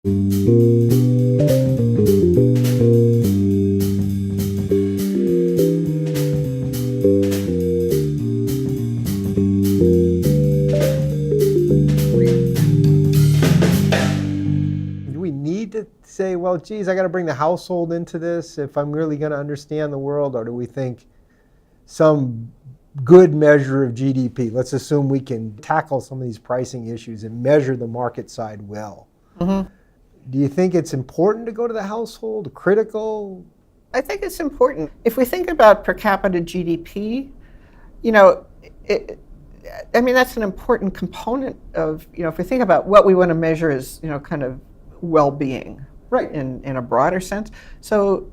Do we need to say, well, geez, I got to bring the household into this if I'm really going to understand the world? Or do we think some good measure of GDP, let's assume we can tackle some of these pricing issues and measure the market side well? Mm-hmm. Do you think it's important to go to the household, critical? I think it's important. If we think about per capita GDP, you know, that's an important component of, if we think about what we want to measure as, kind of well-being, right, in a broader sense. So,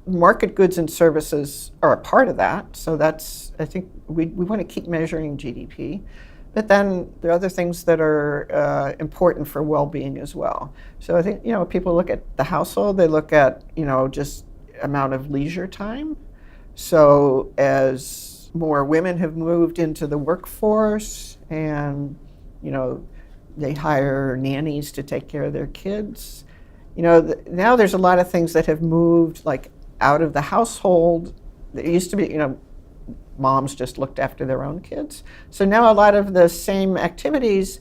market goods and services are a part of that. So I think we want to keep measuring GDP. But then there are other things that are important for well-being as well. So I think, people look at the household, they look at, just amount of leisure time. So as more women have moved into the workforce and, they hire nannies to take care of their kids, now there's a lot of things that have moved like out of the household. It used to be, moms just looked after their own kids. So now a lot of the same activities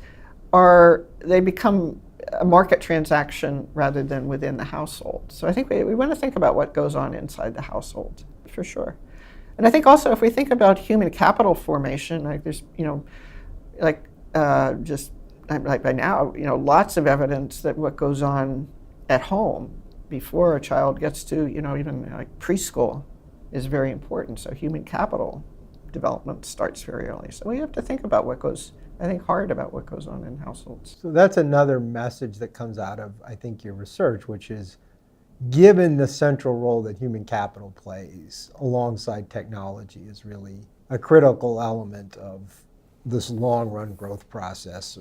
they become a market transaction rather than within the household. So I think we want to think about what goes on inside the household, for sure. And I think also if we think about human capital formation, like there's, like by now, lots of evidence that what goes on at home before a child gets to, even like preschool is very important. So human capital development starts very early. So we have to think about hard about what goes on in households. So that's another message that comes out of, I think, your research, which is given the central role that human capital plays alongside technology is really a critical element of this long-run growth process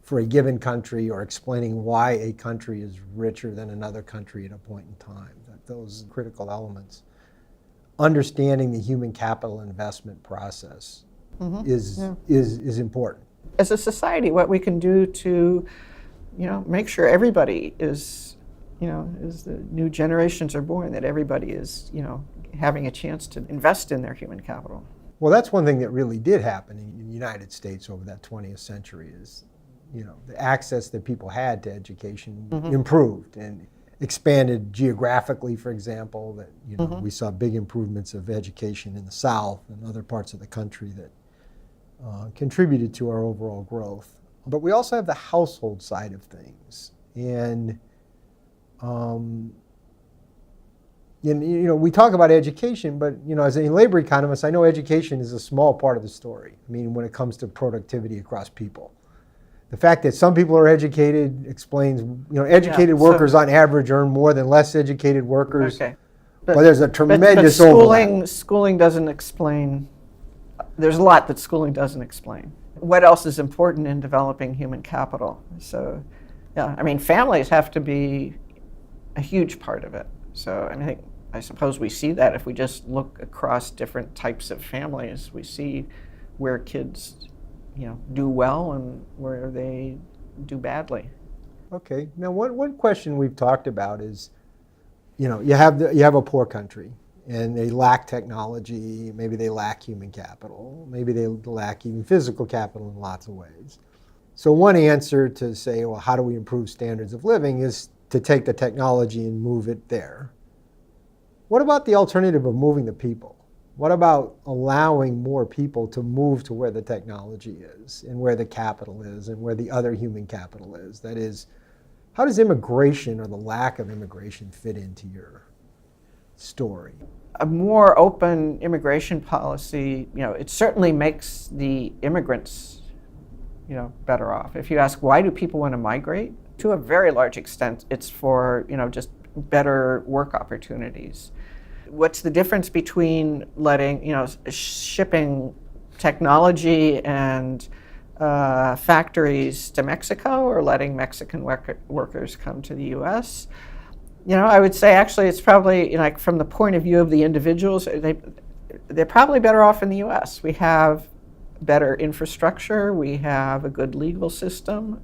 for a given country, or explaining why a country is richer than another country at a point in time. That those critical elements, understanding the human capital investment process is important. As a society, what we can do to, make sure everybody is, as the new generations are born, that everybody is, having a chance to invest in their human capital. Well, that's one thing that really did happen in the United States over that 20th century is, the access that people had to education improved and expanded geographically, for example, that, we saw big improvements of education in the South and other parts of the country that contributed to our overall growth. But we also have the household side of things. And, we talk about education, but, as a labor economist, I know education is a small part of the story. I mean, when it comes to productivity across people. The fact that some people are educated explains, educated workers on average earn more than less educated workers. Okay. But there's a tremendous overlap. Schooling doesn't explain, there's a lot that schooling doesn't explain. What else is important in developing human capital? So, families have to be a huge part of it. So, I suppose we see that if we just look across different types of families, we see where kids do well and where they do badly. Okay. Now, one question we've talked about is, you have a poor country and they lack technology. Maybe they lack human capital. Maybe they lack even physical capital in lots of ways. So one answer to say, well, how do we improve standards of living is to take the technology and move it there. What about the alternative of moving the people? What about allowing more people to move to where the technology is and where the capital is and where the other human capital is? That is, how does immigration or the lack of immigration fit into your story? A more open immigration policy, it certainly makes the immigrants, better off. If you ask, why do people want to migrate? To a very large extent, it's for, just better work opportunities. What's the difference between letting, shipping technology and factories to Mexico or letting Mexican workers come to the U.S.? I would say actually it's probably, from the point of view of the individuals, they're probably better off in the U.S. We have better infrastructure. We have a good legal system.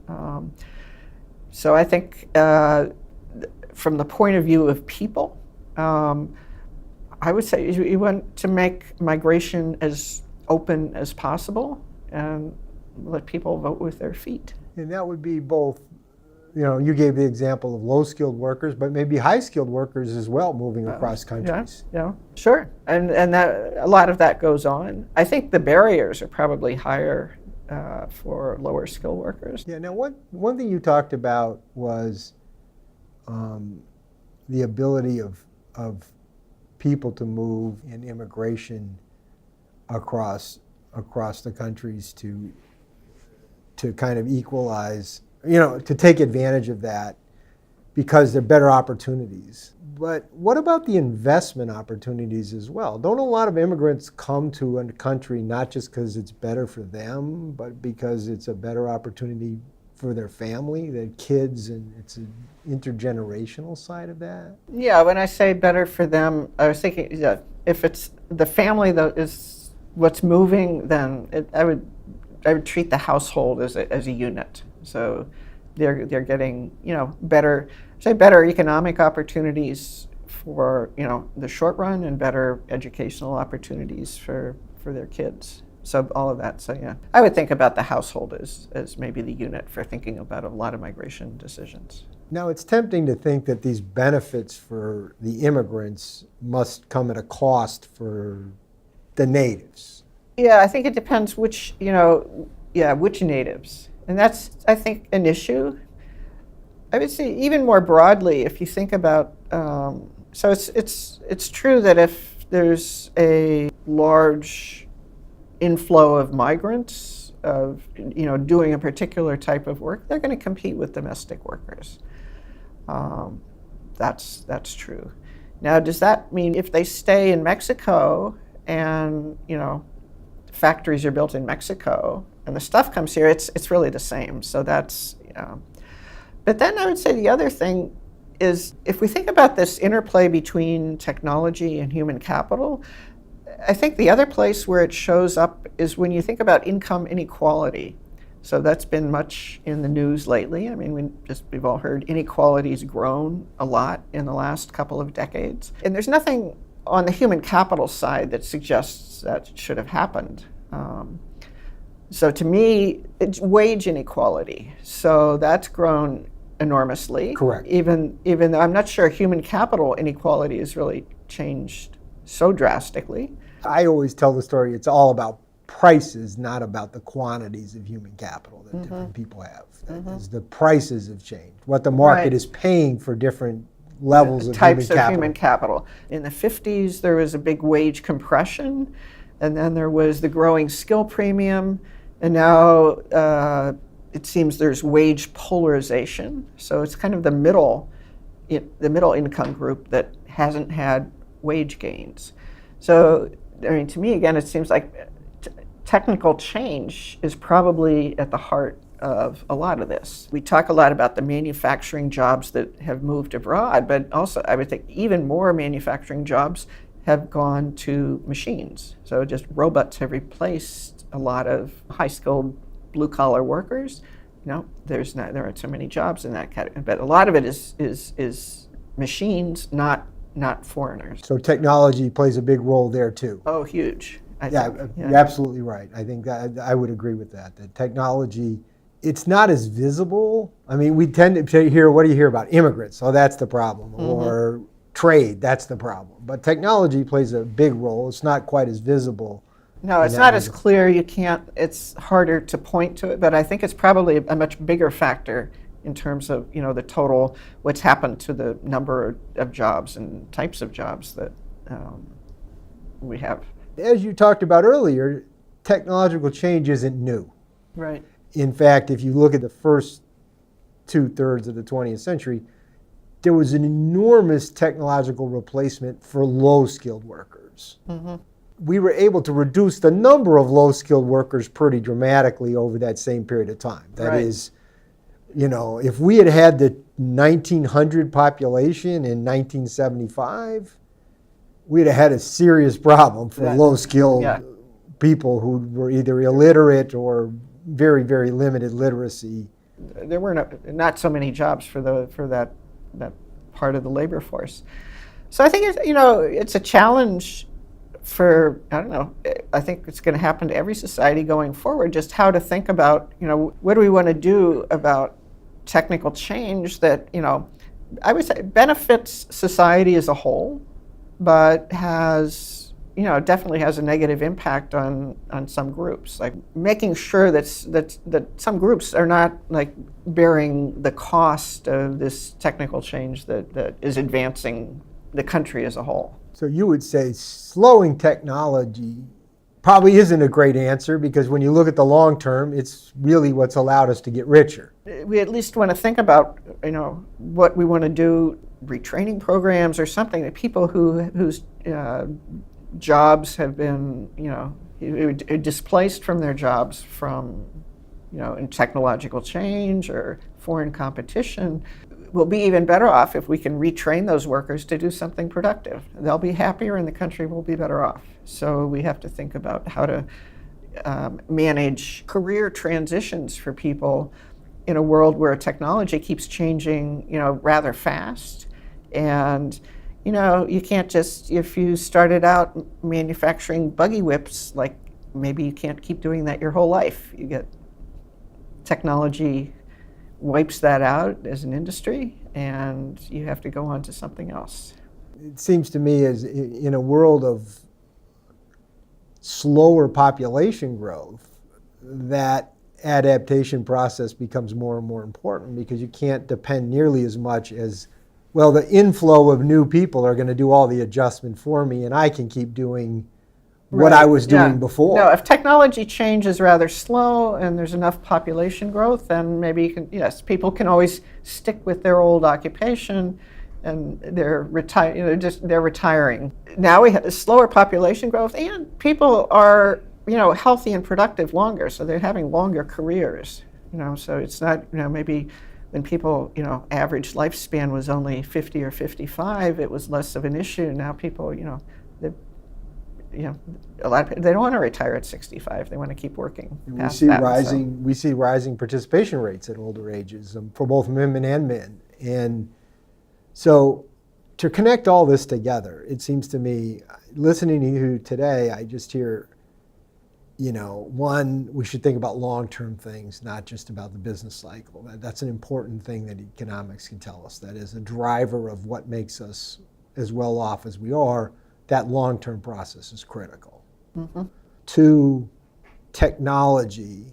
So I think from the point of view of people, I would say you want to make migration as open as possible and let people vote with their feet. And that would be both, you gave the example of low-skilled workers, but maybe high-skilled workers as well moving across countries. Yeah, sure. And that a lot of that goes on. I think the barriers are probably higher for lower skilled workers. Yeah, now one thing you talked about was the ability of people to move in immigration across the countries to kind of equalize, to take advantage of that because they're better opportunities. But what about the investment opportunities as well? Don't a lot of immigrants come to a country not just because it's better for them, but because it's a better opportunity for their family, their kids, and it's an intergenerational side of that? Yeah, when I say better for them, I was thinking if it's the family that is what's moving, then I would treat the household as a unit. So they're getting better economic opportunities for the short run and better educational opportunities for their kids. So all of that. So yeah, I would think about the household as maybe the unit for thinking about a lot of migration decisions. Now, it's tempting to think that these benefits for the immigrants must come at a cost for the natives. Yeah, I think it depends which natives. And that's, I think, an issue. I would say even more broadly, if you think about, so it's true that if there's a large inflow of migrants of doing a particular type of work, they're going to compete with domestic workers. That's true. Now, does that mean if they stay in Mexico and factories are built in Mexico and the stuff comes here, it's really the same. So that's But then I would say the other thing is if we think about this interplay between technology and human capital, I think the other place where it shows up is when you think about income inequality. So that's been much in the news lately. I mean, we've all heard inequality's grown a lot in the last couple of decades. And there's nothing on the human capital side that suggests that should have happened. So to me, it's wage inequality. So that's grown enormously. Correct. Even though I'm not sure human capital inequality has really changed so drastically. I always tell the story, it's all about prices, not about the quantities of human capital that different people have. That is, the prices have changed. What the market is paying for different levels of types human of capital. human capital. In the 50s, there was a big wage compression, and then there was the growing skill premium, and now it seems there's wage polarization. So it's kind of the middle income group that hasn't had wage gains. So, I mean, to me, again, it seems like technical change is probably at the heart of a lot of this. We talk a lot about the manufacturing jobs that have moved abroad, but also I would think even more manufacturing jobs have gone to machines. So just robots have replaced a lot of high-skilled blue-collar workers. There aren't so many jobs in that category, but a lot of it is machines, not foreigners. So technology plays a big role there too. Oh, huge. You're absolutely right. I think that I would agree with that. That technology, it's not as visible. I mean, we tend to hear, what do you hear about? Immigrants, oh, that's the problem. Or trade, that's the problem. But technology plays a big role. It's not quite as visible. No, it's not as clear. It's harder to point to it, but I think it's probably a much bigger factor in terms of, the total, what's happened to the number of jobs and types of jobs that we have. As you talked about earlier, technological change isn't new. Right. In fact, if you look at the first 2/3 of the 20th century, there was an enormous technological replacement for low-skilled workers. We were able to reduce the number of low-skilled workers pretty dramatically over that same period of time. That is, if we had had the 1900 population in 1975, we'd have had a serious problem for low-skilled people who were either illiterate or very, very limited literacy. there were not so many jobs for that part of the labor force. So I think it's a challenge for, I don't know, I think it's going to happen to every society going forward, just how to think about, what do we want to do about technical change that, I would say benefits society as a whole, but has, definitely has a negative impact on some groups. Like making sure that some groups are not like bearing the cost of this technical change that is advancing the country as a whole. So you would say slowing technology probably isn't a great answer, because when you look at the long term, it's really what's allowed us to get richer. We at least want to think about, what we want to do, retraining programs or something, that people whose jobs have been, displaced from their jobs from, in technological change or foreign competition, will be even better off if we can retrain those workers to do something productive. They'll be happier and the country will be better off. So we have to think about how to manage career transitions for people in a world where technology keeps changing, rather fast. And, you can't just, if you started out manufacturing buggy whips, like maybe you can't keep doing that your whole life. You get technology wipes that out as an industry, and you have to go on to something else. It seems to me, as in a world of slower population growth, that adaptation process becomes more and more important, because you can't depend nearly as much as, well, the inflow of new people are going to do all the adjustment for me, and I can keep doing what I was doing before. No, if technology change is rather slow and there's enough population growth, then maybe people can always stick with their old occupation, and they're retiring. Now we have a slower population growth, and people are, healthy and productive longer, so they're having longer careers. So it's not, maybe when people, average lifespan was only 50 or 55, it was less of an issue. Now people, a lot of people, they don't want to retire at 65. They want to keep working. We see rising participation rates at older ages for both women and men. And so to connect all this together, it seems to me, listening to you today, I just hear, one, we should think about long-term things, not just about the business cycle. That's an important thing that economics can tell us. That is a driver of what makes us as well off as we are. That long-term process is critical. Mm-hmm. Two, technology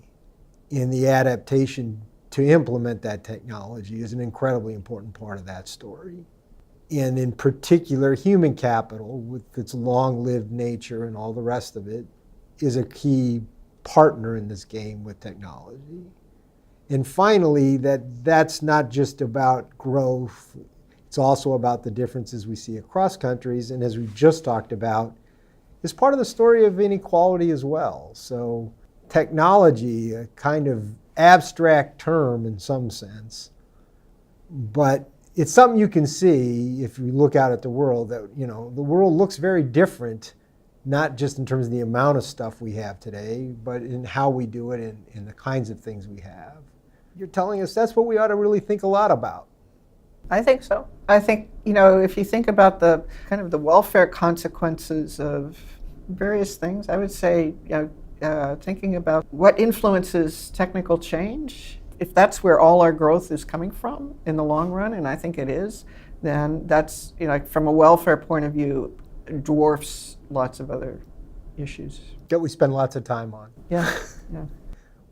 in the adaptation to implement that technology is an incredibly important part of that story. And in particular, human capital, with its long-lived nature and all the rest of it, is a key partner in this game with technology. And finally, that's not just about growth. It's also about the differences we see across countries, and as we just talked about, is part of the story of inequality as well. So technology, a kind of abstract term in some sense, but it's something you can see if you look out at the world, that the world looks very different, not just in terms of the amount of stuff we have today, but in how we do it and in the kinds of things we have. You're telling us that's what we ought to really think a lot about. I think so. I think, if you think about the kind of the welfare consequences of various things, I would say, thinking about what influences technical change, if that's where all our growth is coming from in the long run, and I think it is, then that's, from a welfare point of view, dwarfs lots of other issues. That we spend lots of time on. Yeah.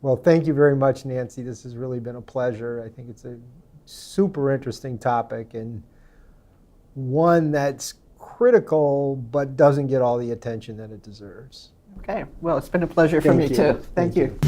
Well, thank you very much, Nancy. This has really been a pleasure. I think it's a super interesting topic, and one that's critical but doesn't get all the attention that it deserves. Okay. Well, it's been a pleasure for me too. Thank you.